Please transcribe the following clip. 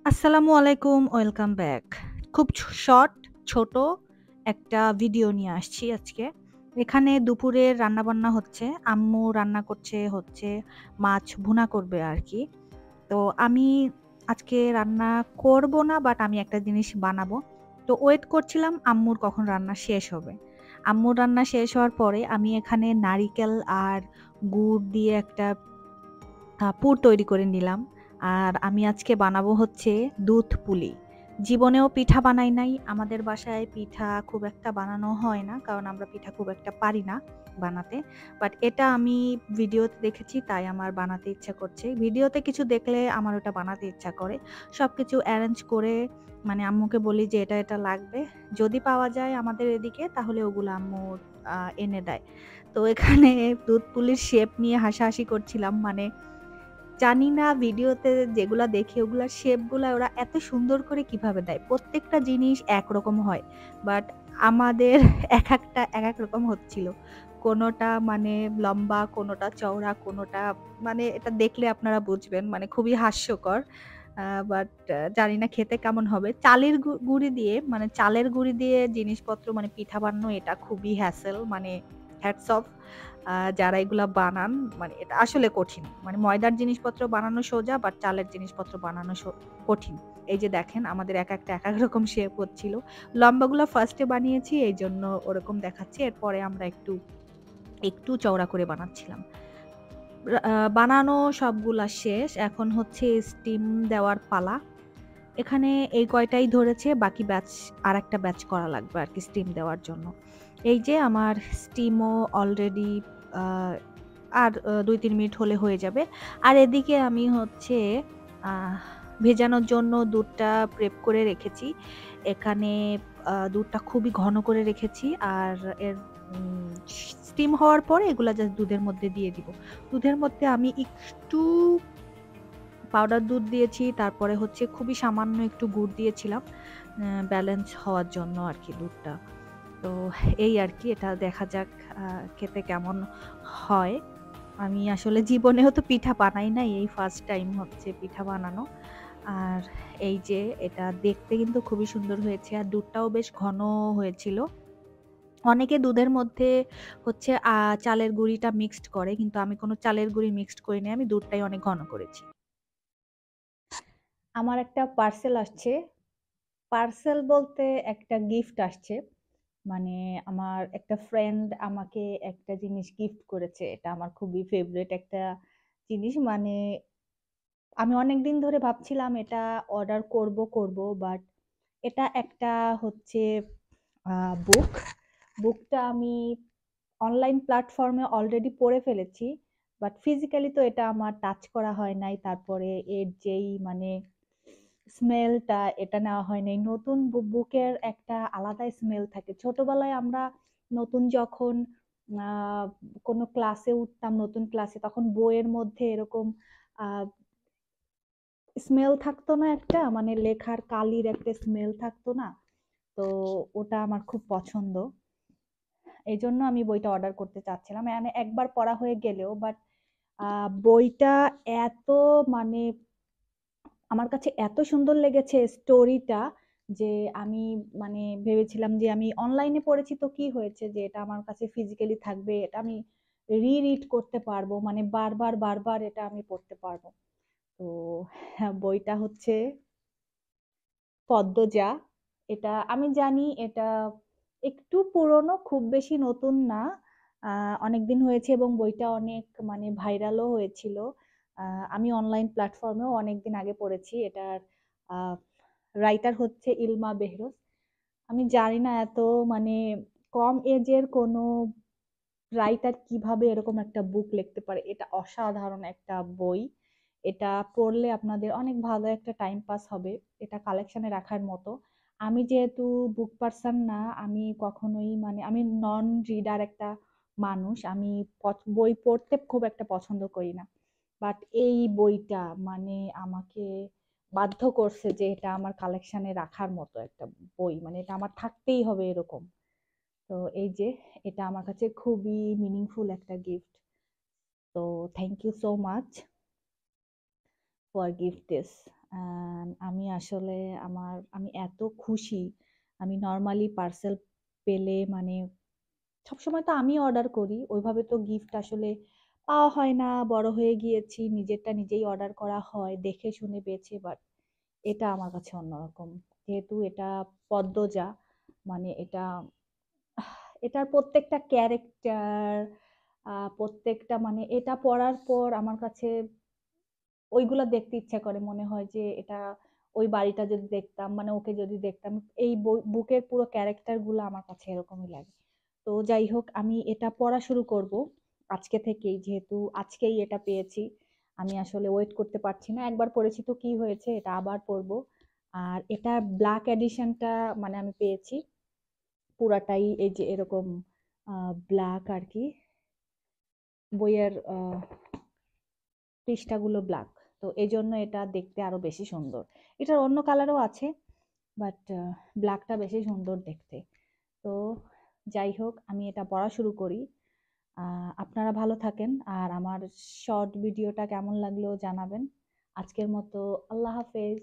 আসসালামু আলাইকুম, welcome back. খুব শর্ট, ছোট একটা ভিডিও নিয়ে আসছি আজকে। এখানে দুপুরের রান্নাবান্না হচ্ছে। আম্মু রান্না হচ্ছে মাছ ভুনা করবে আরকি। তো আমি আজকে রান্না করব না, বাট আমি একটা জিনিস বানাবো। তো ওয়েট করছিলাম আম্মুর কখন রান্না শেষ হবে। আম্মুর রান্না শেষ হওয়ার পরে আমি এখানে নারিকেল আর গুড় দিয়ে একটা পুর তৈরি করে নিলাম। আর আমি আজকে বানাবো হচ্ছে দুধ পুলি। জীবনেও পিঠা বানাই নাই। আমাদের বাসায় পিঠা খুব একটা বানানো হয় না। কারণ আমরা পিঠা খুব একটা পারি না বানাতে। বাট এটা আমি ভিডিওতে দেখেছি, তাই আমার বানাতে ইচ্ছা করছে। ভিডিওতে কিছু দেখলে আমার ওটা বানাতে ইচ্ছা করে। সবকিছু এরেঞ্জ করে মানে আম্মুকে বলি যে এটা লাগবে। যদি পাওয়া যায় আমাদের এদিকে তাহলে ওগুলো আম্মু এনে দেয়। তো এখানে দুধ পুলির শেপ নিয়ে হাসাহাসি করছিলাম। মানে জানি না ভিডিওতে যেগুলা দেখি ওগুলার শেপগুলা ওরা এত সুন্দর করে কিভাবে দেয়। প্রত্যেকটা জিনিস একরকম হয়। বাট আমাদের একেকটা একেক রকম হচ্ছিল। কোনোটা মানে লম্বা, কোনোটা চওড়া, কোনোটা মানে এটা দেখলে আপনারা বুঝবেন। মানে খুবই হাস্যকর। বাট জানি না খেতে কেমন হবে। চালের গুঁড়ি দিয়ে মানে চালের গুঁড়ি দিয়ে জিনিসপত্র মানে পিঠা বানানো এটা খুবই হ্যাসেল। মানে হ্যাটস অফ যারা এগুলা বানান। মানে এটা আসলে কঠিন। মানে ময়দার জিনিসপত্র বানানো সোজা, বাট চালের জিনিসপত্র বানানো কঠিন। এই যে দেখেন আমাদের একেকটা একেক রকম শেপ হচ্ছিল। লম্বাগুলা ফার্স্টে বানিয়েছি এইজন্য ওরকম দেখাচ্ছে। এরপরে আমরা একটু চওড়া করে বানাচ্ছিলাম। বানানো সবগুলা শেষ। এখন হচ্ছে স্টিম দেওয়ার পালা। এখানে এই কয়টাই ধরেছে, বাকি আরেকটা ব্যাচ করা লাগবে আরকি স্টিম দেওয়ার জন্য। এই যে আমার স্টিমও অলরেডি আ আর ২-৩ মিনিট হলে হয়ে যাবে। আর এদিকে আমি হচ্ছে আহ ভেজানোর জন্য দুধটা প্রেপ করে রেখেছি। এখানে দুধটা খুবই ঘন করে রেখেছি। আর এর উম স্টিম হওয়ার পরে এগুলা জাস্ট দুধের মধ্যে দিয়ে দিব। দুধের মধ্যে আমি একটু পাউডার দুধ দিয়েছি। তারপরে হচ্ছে খুবই সামান্য একটু গুড় দিয়েছিলাম। ব্যালেন্স হওয়ার জন্য আরকি দুধটা। তো এই আরকি এটা দেখা যাক আ খেতে কেমন হয়। আমি আসলে জীবনেও তো পিঠা বানাই নাই। এই ফার্স্ট টাইম হচ্ছে পিঠা বানানো। আর এই যে এটা দেখতে কিন্তু খুবই সুন্দর হয়েছে। আর দুধটাও বেশ ঘন হয়েছিল। অনেকে দুধের মধ্যে হচ্ছে চালের গুঁড়িটা মিক্সড করে। কিন্তু আমি কোনো চালের গুঁড়ি মিক্সড করিনি। আমি দুধটাই অনেক ঘন করেছি। আমার একটা পার্সেল আসছে। পার্সেল বলতে একটা গিফট আসছে। মানে আমার একটা ফ্রেন্ড আমাকে একটা জিনিস গিফট করেছে। এটা আমার খুবই ফেভারিট একটা জিনিস। মানে আমি অনেকদিন ধরে ভাবছিলাম এটা অর্ডার করব। বাট এটা একটা হচ্ছে বুক। বুকটা আমি অনলাইন প্ল্যাটফর্মে অলরেডি পড়ে ফেলেছি। বাট ফিজিক্যালি তো এটা আমার টাচ করা হয় নাই। তারপরে এর যেই মানে স্মেলটা এটা নেওয়া হয় নাই। নতুন বুকের একটা আলাদা স্মেল থাকে। ছোটবেলায় আমরা নতুন যখন আ কোনো ক্লাসে উঠতাম, নতুন ক্লাসে তখন বইয়ের মধ্যে এরকম আ স্মেল থাকতো না একটা? মানে লেখার কালির একটা স্মেল থাকতো না? তো ওটা আমার খুব পছন্দ। এজন্য আমি বইটা অর্ডার করতে চাচ্ছিলাম। মানে একবার পড়া হয়ে গেলেও বাট বইটা এত মানে আমার কাছে এত সুন্দর লেগেছে স্টোরিটা যে আমি মানে ভেবেছিলাম যে আমি অনলাইনে পড়েছি তো কি হয়েছে যে এটা আমার কাছে ফিজিক্যালি থাকবে। এটা আমি রিড করতে পারবো। মানে বারবার এটা আমি পড়তে পারবো। তো হ্যাঁ, বইটা হচ্ছে পদ্মজা। এটা আমি জানি এটা একটু পুরনো, খুব বেশি নতুন না। অনেকদিন হয়েছে এবং বইটা অনেক মানে ভাইরালও হয়েছিল। আমি অনলাইন প্ল্যাটফর্মেও অনেকদিন আগে পড়েছি। এটার রাইটার হচ্ছে ইলমা বেহরোজ। আমি জানি না এত মানে কম এজের কোনো রাইটার কিভাবে এরকম একটা বুক লিখতে পারে। এটা অসাধারণ একটা বই। এটা পড়লে আপনাদের অনেক ভালো একটা টাইম পাস হবে। এটা কালেকশনে রাখার মতো। আমি যেহেতু বুক পার্সন না, আমি কখনোই মানে আমি নন রিডার একটা মানুষ। আমি বই পড়তে খুব একটা পছন্দ করি না। বাট এই বইটা মানে আমাকে বাধ্য করছে যে এটা আমার কালেকশনে রাখার মতো একটা বই। মানে এটা আমার থাকতেই হবে এরকম। তো এই যে এটা আমার কাছে খুবই মিনিংফুল একটা গিফট। তো thank you so much for gift this. আমি আসলে আমি এত খুশি। আমি নরমালি পার্সেল পেলে মানে সবসময় তো আমি অর্ডার করি। ওইভাবে তো গিফট আসলে পাওয়া হয় না। বড় হয়ে গিয়েছি। নিজেরটা নিজেই অর্ডার করা হয়। দেখে শুনে বেছে বাট এটা আমার কাছে অন্যরকম। যেহেতু এটা পদ্মজা মানে এটার প্রত্যেকটা ক্যারেক্টার প্রত্যেকটা মানে এটা পড়ার পর আমার কাছে ওইগুলা দেখতে ইচ্ছা করে। মনে হয় যে এটা ওই বাড়িটা যদি দেখতাম মানে ওকে যদি দেখতাম এই বুকের পুরো ক্যারেক্টার গুলো আমার কাছে এরকমই লাগে। তো যাই হোক আমি এটা পড়া শুরু করব আজকে থেকেই, যেহেতু আজকেই এটা পেয়েছি। আমি আসলে ওয়েট করতে পারছি না। একবার পড়েছি তো কি হয়েছে, এটা আবার পড়বো। আর এটা ব্ল্যাক এডিশনটা মানে আমি পেয়েছি পুরাটাই এই যে এরকম ব্ল্যাক আর কি। বইয়ের পৃষ্ঠাগুলো ব্ল্যাক। তো এই জন্য এটা দেখতে আরো বেশি সুন্দর। এটার অন্য কালারও আছে বাট ব্ল্যাকটা বেশি সুন্দর দেখতে। তো যাই হোক আমি এটা পড়া শুরু করি। আপনারা ভালো থাকেন আর আমার শর্ট ভিডিওটা কেমন লাগলো জানাবেন। আজকের মতো আল্লাহ হাফেজ।